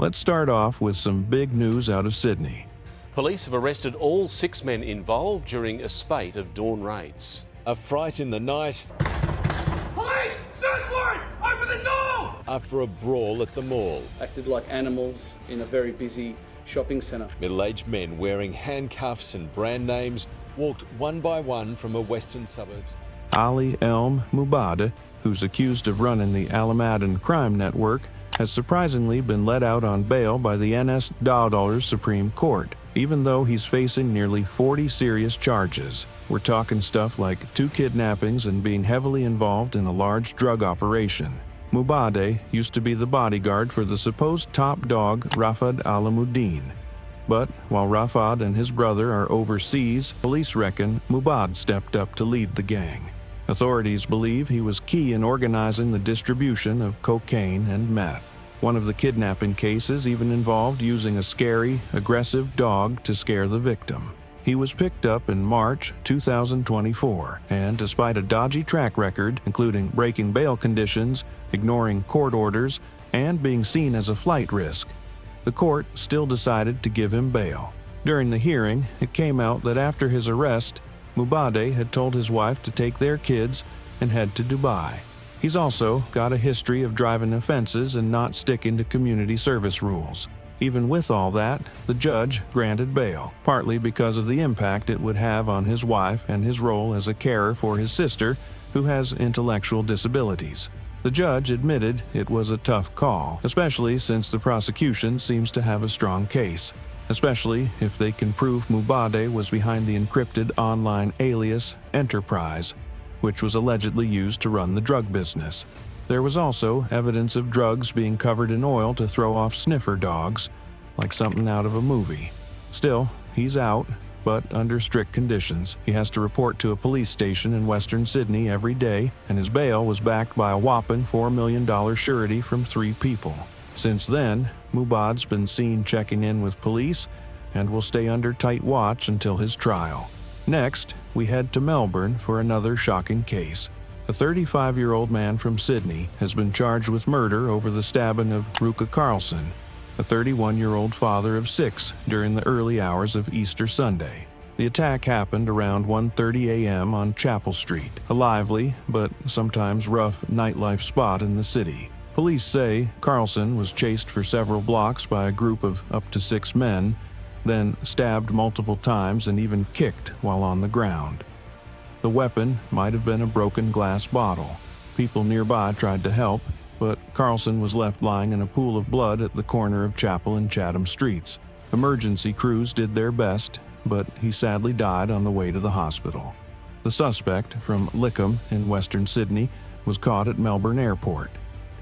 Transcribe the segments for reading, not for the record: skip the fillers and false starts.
Let's start off with some big news out of Sydney. Police have arrested all 6 men involved during a spate of dawn raids. A fright in the night Police! Search warrant! Open the door! after a brawl at the mall. Acted like animals in a very busy shopping centre. Middle-aged men wearing handcuffs and brand names walked one by one from a western suburbs. Elm Mubade, who's accused of running the Alamadine Crime Network, has surprisingly been let out on bail by the NSW Supreme Court, even though he's facing nearly 40 serious charges. We're talking stuff like 2 kidnappings and being heavily involved in a large drug operation. Mubade used to be the bodyguard for the supposed top dog Rafad Alamuddin. But while Rafad and his brother are overseas, police reckon Mubade stepped up to lead the gang. Authorities believe he was key in organizing the distribution of cocaine and meth. One of the kidnapping cases even involved using a scary, aggressive dog to scare the victim. He was picked up in March 2024, and despite a dodgy track record, including breaking bail conditions, ignoring court orders, and being seen as a flight risk, the court still decided to give him bail. During the hearing, it came out that after his arrest, Mubade had told his wife to take their kids and head to Dubai. He's also got a history of driving offenses and not sticking to community service rules. Even with all that, the judge granted bail, partly because of the impact it would have on his wife and his role as a carer for his sister, who has intellectual disabilities. The judge admitted it was a tough call, especially since the prosecution seems to have a strong case, especially if they can prove Mubade was behind the encrypted online alias Enterprise, which was allegedly used to run the drug business. There was also evidence of drugs being covered in oil to throw off sniffer dogs, like something out of a movie. Still, he's out, but under strict conditions. He has to report to a police station in Western Sydney every day, and his bail was backed by a whopping $4 million surety from 3 people. Since then, Mubade's been seen checking in with police and will stay under tight watch until his trial. Next, we head to Melbourne for another shocking case. A 35-year-old man from Sydney has been charged with murder over the stabbing of Ruka Carlson, a 31-year-old father of 6, during the early hours of Easter Sunday. The attack happened around 1:30 a.m. on Chapel Street, a lively but sometimes rough nightlife spot in the city. Police say Carlson was chased for several blocks by a group of up to 6 men, then stabbed multiple times and even kicked while on the ground. The weapon might have been a broken glass bottle. People nearby tried to help, but Carlson was left lying in a pool of blood at the corner of Chapel and Chatham Streets. Emergency crews did their best, but he sadly died on the way to the hospital. The suspect, from Lickham in Western Sydney, was caught at Melbourne Airport.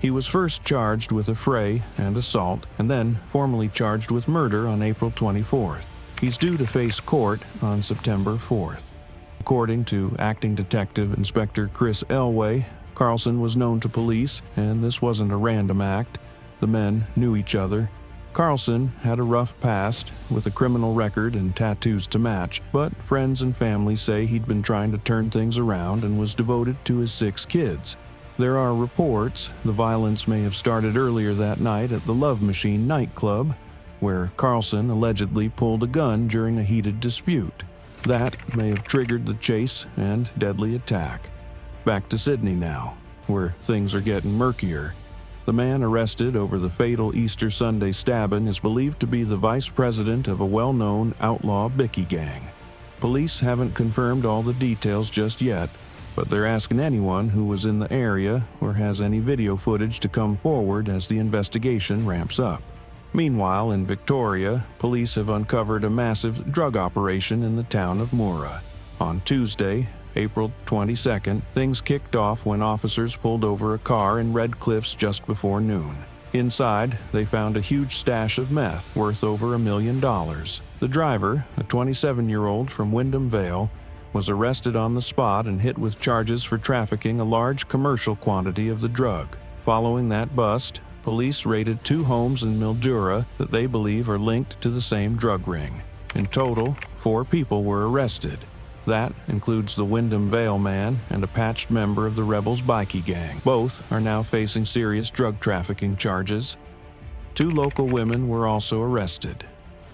He was first charged with affray and assault, and then formally charged with murder on April 24th. He's due to face court on September 4th. According to Acting Detective Inspector Chris Elway, Carlson was known to police, and this wasn't a random act. The men knew each other. Carlson had a rough past, with a criminal record and tattoos to match, but friends and family say he'd been trying to turn things around and was devoted to his 6 kids. There are reports the violence may have started earlier that night at the Love Machine nightclub, where Carlson allegedly pulled a gun during a heated dispute. That may have triggered the chase and deadly attack. Back to Sydney now, where things are getting murkier. The man arrested over the fatal Easter Sunday stabbing is believed to be the vice president of a well-known outlaw Bikie gang. Police haven't confirmed all the details just yet, but they're asking anyone who was in the area or has any video footage to come forward as the investigation ramps up. Meanwhile, in Victoria, police have uncovered a massive drug operation in the town of Moora. On Tuesday, April 22nd, things kicked off when officers pulled over a car in Red Cliffs just before noon. Inside, they found a huge stash of meth worth over $1 million. The driver, a 27-year-old from Wyndham Vale, was arrested on the spot and hit with charges for trafficking a large commercial quantity of the drug. Following that bust, police raided 2 homes in Mildura that they believe are linked to the same drug ring. In total, 4 people were arrested. That includes the Wyndham Vale man and a patched member of the Rebels Bikie gang. Both are now facing serious drug trafficking charges. 2 local women were also arrested.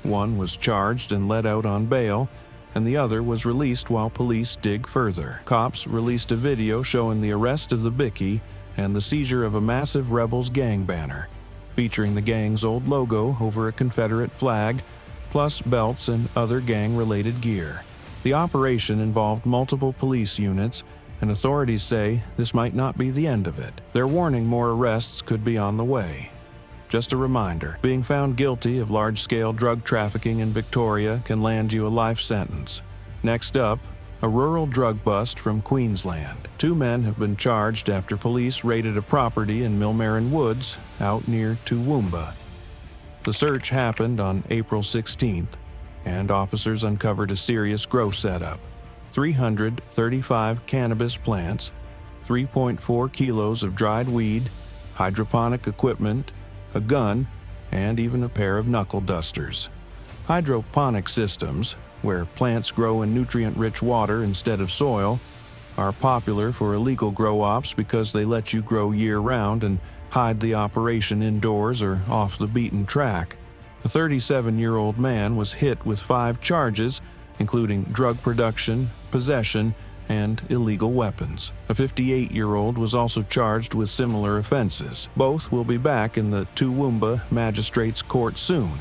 One was charged and let out on bail, and the other was released while police dig further. Cops released a video showing the arrest of the Bikie and the seizure of a massive Rebels gang banner, featuring the gang's old logo over a Confederate flag, plus belts and other gang-related gear. The operation involved multiple police units, and authorities say this might not be the end of it. They're warning more arrests could be on the way. Just a reminder, being found guilty of large-scale drug trafficking in Victoria can land you a life sentence. Next up, a rural drug bust from Queensland. 2 men have been charged after police raided a property in Millmerran Woods out near Toowoomba. The search happened on April 16th, and officers uncovered a serious grow setup. 335 cannabis plants, 3.4 kilos of dried weed, hydroponic equipment, a gun, and even a pair of knuckle dusters. Hydroponic systems, where plants grow in nutrient-rich water instead of soil, are popular for illegal grow ops because they let you grow year-round and hide the operation indoors or off the beaten track. A 37-year-old man was hit with 5 charges, including drug production, possession, and illegal weapons. A 58-year-old was also charged with similar offenses. Both will be back in the Toowoomba Magistrates Court soon.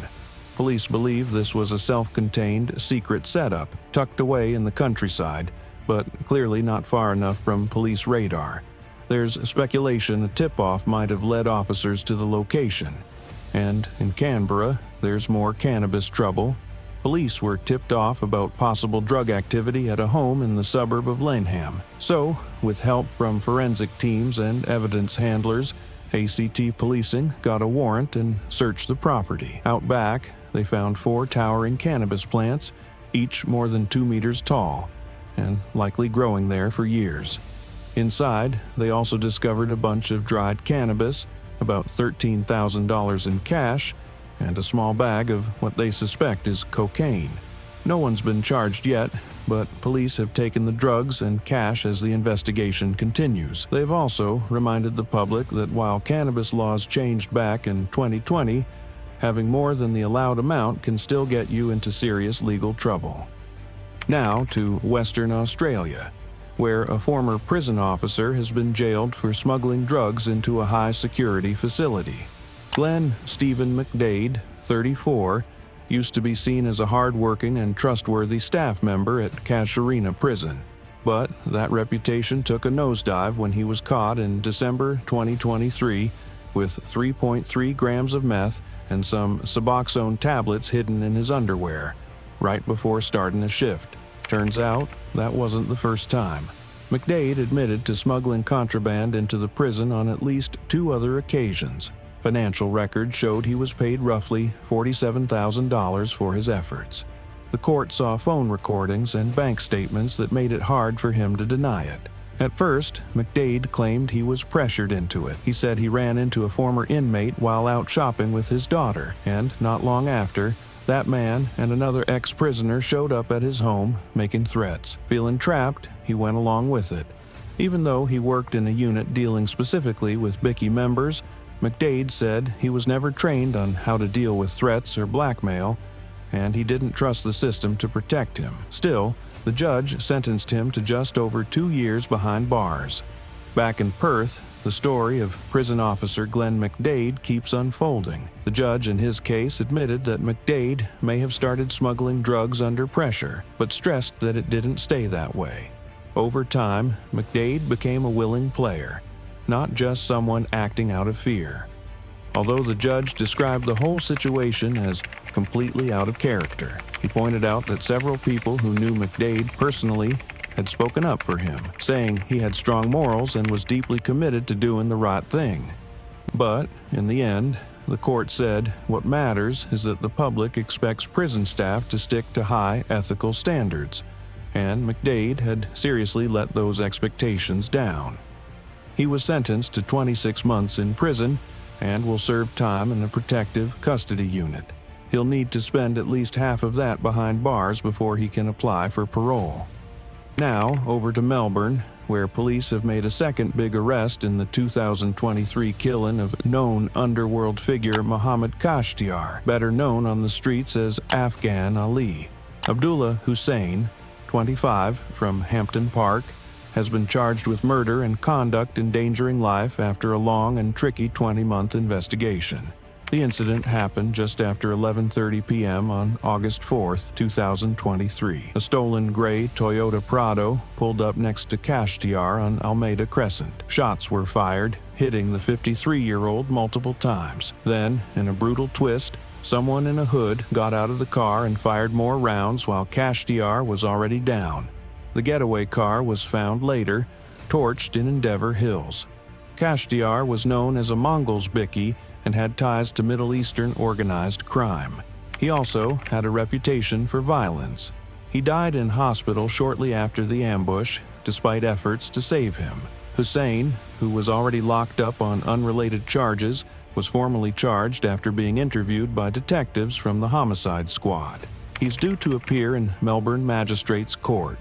Police believe this was a self-contained, secret setup, tucked away in the countryside, but clearly not far enough from police radar. There's speculation a tip-off might have led officers to the location. And in Canberra, there's more cannabis trouble. Police were tipped off about possible drug activity at a home in the suburb of Laneham. So, with help from forensic teams and evidence handlers, ACT policing got a warrant and searched the property. Out back, they found 4 towering cannabis plants, each more than 2 meters tall, and likely growing there for years. Inside, they also discovered a bunch of dried cannabis, about $13,000 in cash, and a small bag of what they suspect is cocaine. No one's been charged yet, but police have taken the drugs and cash as the investigation continues. They've also reminded the public that while cannabis laws changed back in 2020, having more than the allowed amount can still get you into serious legal trouble. Now to Western Australia, where a former prison officer has been jailed for smuggling drugs into a high-security facility. Glenn Stephen McDade, 34, used to be seen as a hard-working and trustworthy staff member at Casuarina Prison, but that reputation took a nosedive when he was caught in December 2023 with 3.3 grams of meth and some Suboxone tablets hidden in his underwear, right before starting a shift. Turns out, that wasn't the first time. McDade admitted to smuggling contraband into the prison on at least 2 other occasions. Financial records showed he was paid roughly $47,000 for his efforts. The court saw phone recordings and bank statements that made it hard for him to deny it. At first, McDade claimed he was pressured into it. He said he ran into a former inmate while out shopping with his daughter, and not long after, that man and another ex-prisoner showed up at his home, making threats. Feeling trapped, he went along with it. Even though he worked in a unit dealing specifically with Bikie members, McDade said he was never trained on how to deal with threats or blackmail, and he didn't trust the system to protect him. Still, the judge sentenced him to just over 2 years behind bars. Back in Perth, the story of prison officer Glenn McDade keeps unfolding. The judge in his case admitted that McDade may have started smuggling drugs under pressure, but stressed that it didn't stay that way. Over time, McDade became a willing player, not just someone acting out of fear. Although the judge described the whole situation as completely out of character, he pointed out that several people who knew McDade personally had spoken up for him, saying he had strong morals and was deeply committed to doing the right thing. But, in the end, the court said what matters is that the public expects prison staff to stick to high ethical standards, and McDade had seriously let those expectations down. He was sentenced to 26 months in prison and will serve time in a protective custody unit. He'll need to spend at least half of that behind bars before he can apply for parole. Now, over to Melbourne, where police have made a second big arrest in the 2023 killing of known underworld figure Mohammed Kashtiar, better known on the streets as Afghan Ali. Abdullah Hussein, 25, from Hampton Park, has been charged with murder and conduct endangering life after a long and tricky 20-month investigation. The incident happened just after 11:30 p.m. on August 4, 2023. A stolen gray Toyota Prado pulled up next to Kashtiar on Almeida Crescent. Shots were fired, hitting the 53-year-old multiple times. Then, in a brutal twist, someone in a hood got out of the car and fired more rounds while Kashtiar was already down. The getaway car was found later, torched in Endeavour Hills. Kashtiar was known as a Mongol's Bikie and had ties to Middle Eastern organized crime. He also had a reputation for violence. He died in hospital shortly after the ambush, despite efforts to save him. Hussein, who was already locked up on unrelated charges, was formally charged after being interviewed by detectives from the homicide squad. He's due to appear in Melbourne Magistrates Court.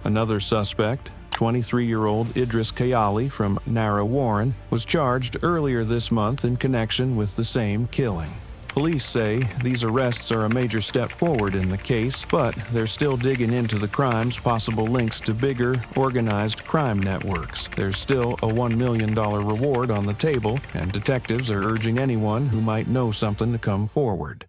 Another suspect, 23-year-old Idris Kayali from Narra Warren, was charged earlier this month in connection with the same killing. Police say these arrests are a major step forward in the case, but they're still digging into the crime's possible links to bigger, organized crime networks. There's still a $1 million reward on the table, and detectives are urging anyone who might know something to come forward.